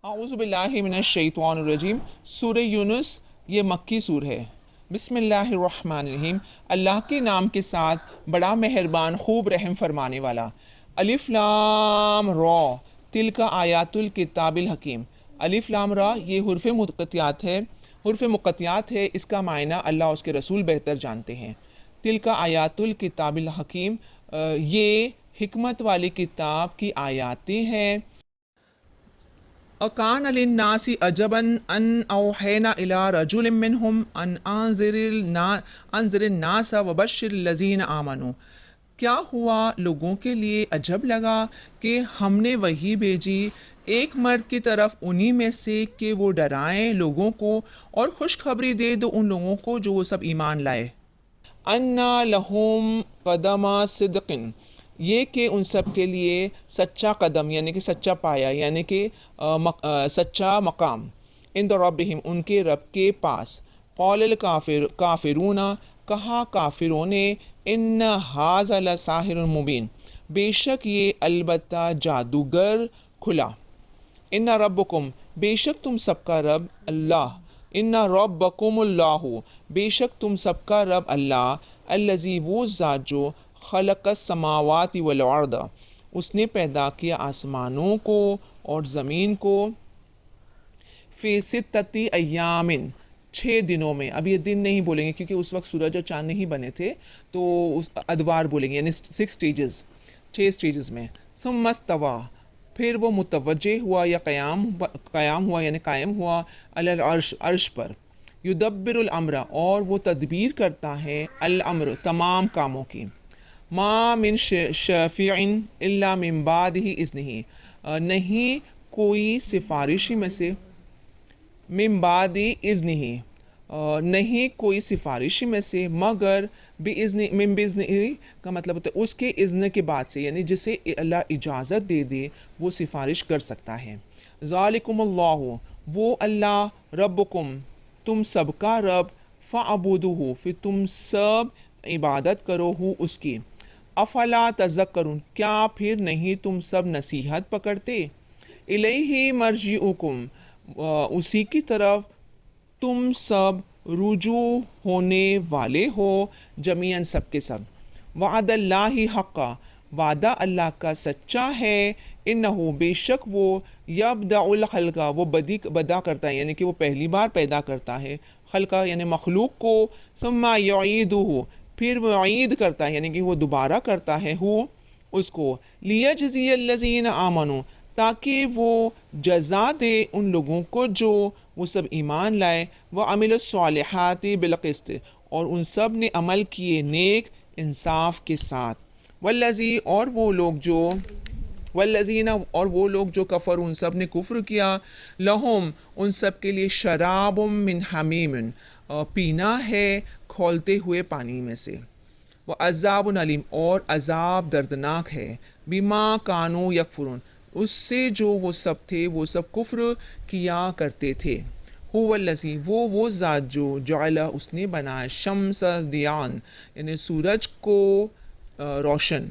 اعوذ باللہ من الشیطان الرجیم۔ سورہ یونس یہ مکی سور ہے۔ بسم اللہ الرحمن الرحیم، اللہ کے نام کے ساتھ بڑا مہربان خوب رحم فرمانے والا۔ الف لام را تلک آیات الکتاب الحکیم۔ الف لام را یہ حرف مقطعات ہے، اس کا معنی اللہ اس کے رسول بہتر جانتے ہیں۔ تلک آیات الکتاب الحکیم، یہ حکمت والی کتاب کی آیاتیں ہیں۔ اکان للناس عجبا ان اوحینا الی رجل منہم ان انذر الناس وبشر الذین آمنوا۔ کیا ہوا لوگوں کے لیے عجب لگا کہ ہم نے وحی بھیجی ایک مرد کی طرف انہی میں سے کہ وہ ڈرائیں لوگوں کو اور خوشخبری دے دو ان لوگوں کو جو وہ سب ایمان لائے۔ انا لہم قدم صدق، یہ کہ ان سب کے لیے سچا قدم یعنی کہ سچا پایا یعنی کہ سچا مقام، عند ربہم ان کے رب کے پاس۔ قال الکافرون، کہا کافروں نے، ان ھذا لساحر مبین، بے شک یہ البتہ جادوگر کھلا۔ ان ربکم، بے شک تم سب کا رب اللہ، ان ربکم اللہ، بے شک تم سب کا رب اللہ، الذی وہ ذات جو خلق السماوات والارض، اس نے پیدا کیا آسمانوں کو اور زمین کو، فی ستۃ ایام، 6 دنوں میں۔ اب یہ دن نہیں بولیں گے کیونکہ اس وقت سورج اور چاند نہیں بنے تھے، تو ادوار بولیں گے یعنی 6 سٹیجز میں۔ ثم استویٰ، پھر وہ متوجہ ہوا یا قیام ہوا یعنی قائم ہوا، علی العرش، عرش پر۔ یدبر الامر، اور وہ تدبیر کرتا ہے الامر، تمام کاموں کی۔ ما من شفیع الا من بعد اذنہ، نہیں کوئی سفارشی میں سے، من بعد اذنہ، نہیں کوئی سفارشی میں سے مگر من باذنہ کا مطلب ہوتا ہے اس کے اذن کے بعد سے، یعنی جسے اللہ اجازت دے دے وہ سفارش کر سکتا ہے۔ ذالکم اللہ، وہ اللہ، ربکم تم سب کا رب، فاعبدوہ پھر تم سب عبادت کرو ہو اس کی۔ افلا تذکرون، کیا پھر نہیں تم سب نصیحت پکڑتے؟ الیہ مرجعکم، اسی کی طرف تم سب رجوع ہونے والے ہو، جمیعاً سب کے سب۔ وعد اللہ حقا، وعدہ اللہ کا سچا ہے، انہو بے شک وہ، یبدأ الخلق، وہ بدا کرتا ہے یعنی کہ وہ پہلی بار پیدا کرتا ہے، خلقہ یعنی مخلوق کو، ثم یعیدہ پھر وہ عید کرتا ہے یعنی کہ وہ دوبارہ کرتا ہے اس کو، لیجزی الذین آمنوا تاکہ وہ جزا دے ان لوگوں کو جو وہ سب ایمان لائے، وعملوا الصالحات بالقسط اور ان سب نے عمل کیے نیک انصاف کے ساتھ۔ والذین اور وہ لوگ جو کفر ان سب نے کفر کیا، لہم ان سب کے لیے شراب من حمیم، پینا ہے کھولتے ہوئے پانی میں سے، وعذاب علیم اور عذاب دردناک ہے، بما کانوا یکفرون اس سے جو وہ سب تھے وہ سب کفر کیا کرتے تھے۔ هو الذی وہ ذات جو جعل اس نے بنایا شمس دیان یعنی سورج کو روشن،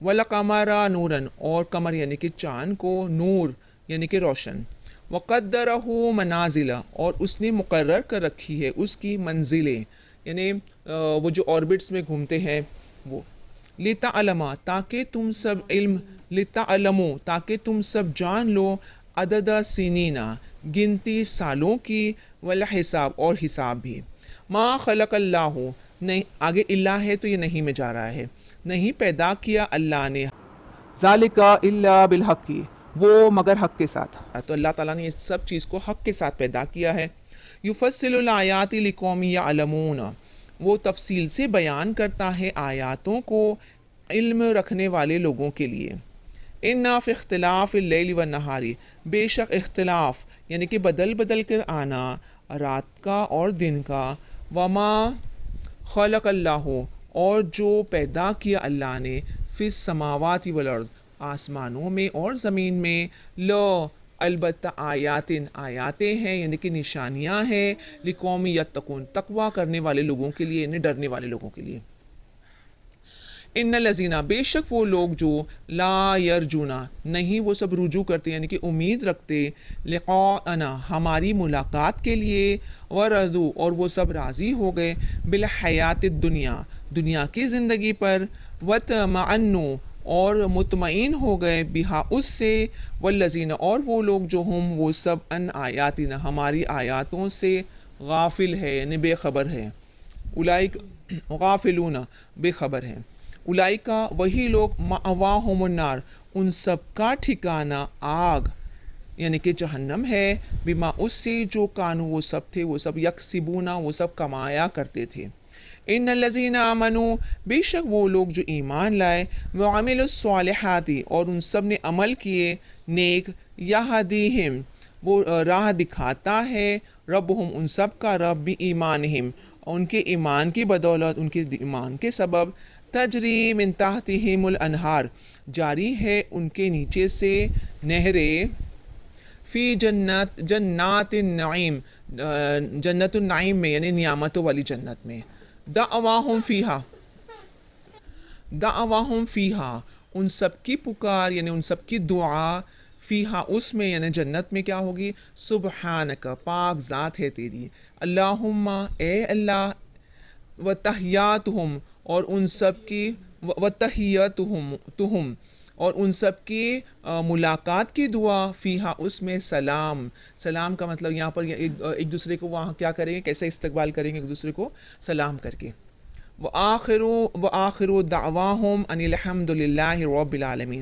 والقمر نورا اور قمر یعنی کہ چاند کو نور یعنی کہ روشن، وقدرہ منازل اور اس نے مقرر کر رکھی ہے اس کی منزلیں یعنی وہ جو آربٹس میں گھومتے ہیں وہ، لتعلما تاکہ تم سب علم، لتعلمو تاکہ تم سب جان لو، عدد سنین گنتی سالوں کی، والحساب اور حساب بھی۔ ما خلق اللہ، نہیں آگے اللہ ہے تو یہ نہیں میں جا رہا ہے، نہیں پیدا کیا اللہ نے، ذالک الا بالحق وہ مگر حق کے ساتھ، تو اللہ تعالیٰ نے اس سب چیز کو حق کے ساتھ پیدا کیا ہے۔ یفصل الآیات لقوم یعلمون، وہ تفصیل سے بیان کرتا ہے آیاتوں کو علم رکھنے والے لوگوں کے لیے۔ انا فی اختلاف اللیل والنہار، بے شک اختلاف یعنی کہ بدل کر آنا رات کا اور دن کا، وما خلق اللہ اور جو پیدا کیا اللہ نے، فی السماوات والارض آسمانوں میں اور زمین میں، البتہ آیاتیں ہیں یعنی کہ نشانیاں ہیں، لقوم یتقون تقویٰ کرنے والے لوگوں کے لیے یعنی ڈرنے والے لوگوں کے لیے۔ ان الذین بے شک وہ لوگ جو لا یرجونا نہیں وہ سب رجوع کرتے یعنی کہ امید رکھتے لقاءنا ہماری ملاقات کے لیے، ورضوا اور وہ سب راضی ہو گئے بالحیات الدنیا دنیا کی زندگی پر، وطمئنوا اور مطمئن ہو گئے بہا اس سے، والذین اور وہ لوگ جو ہم وہ سب ان آیاتنا ہماری آیاتوں سے غافل ہے یعنی بے خبر ہے، اولئک غافلون بے خبر ہیں، اولئک وہی لوگ مأواہم النار ان سب کا ٹھکانہ آگ یعنی کہ جہنم ہے، بما اس سے جو کانو وہ سب تھے وہ سب یکسبون وہ سب کمایا کرتے تھے۔ ان الذین آمنوا بے شک وہ لوگ جو ایمان لائے، وعملوا الصالحات اور ان سب نے عمل کیے نیک، یہدیہم وہ راہ دکھاتا ہے، ربہم ان سب کا رب بھی ایمانہم ان کے ایمان کی بدولت ان کے ایمان کے سبب، تجری من تحتہم الانہار جاری ہے ان کے نیچے سے نہریں، فی جنات النعیم جنت النعیم میں یعنی نعمتوں والی جنت میں، دعواہم فیہا ان سب کی پکار یعنی ان سب کی دعا، فیہا اس میں یعنی جنت میں کیا ہوگی، سبحانک پاک ذات ہے تیری، اللہم اے اللہ، وتحیاتہم اور ان سب کی وتحیاتہم اور ان سب کی ملاقات کی دعا، فیہا اس میں سلام، سلام کا مطلب یہاں پر ایک دوسرے کو وہاں کیا کریں گے، کیسے استقبال کریں گے ایک دوسرے کو سلام کر کے، وآخر دعواہم ان الحمد للہ رب العالمین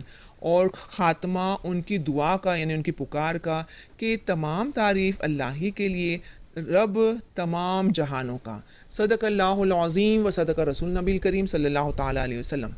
اور خاتمہ ان کی دعا کا یعنی ان کی پکار کا کہ تمام تعریف اللہ ہی کے لیے، رب تمام جہانوں کا۔ صدق اللہ العظیم و صدق رسول نبی کریم صلی اللہ تعالیٰ علیہ وسلم۔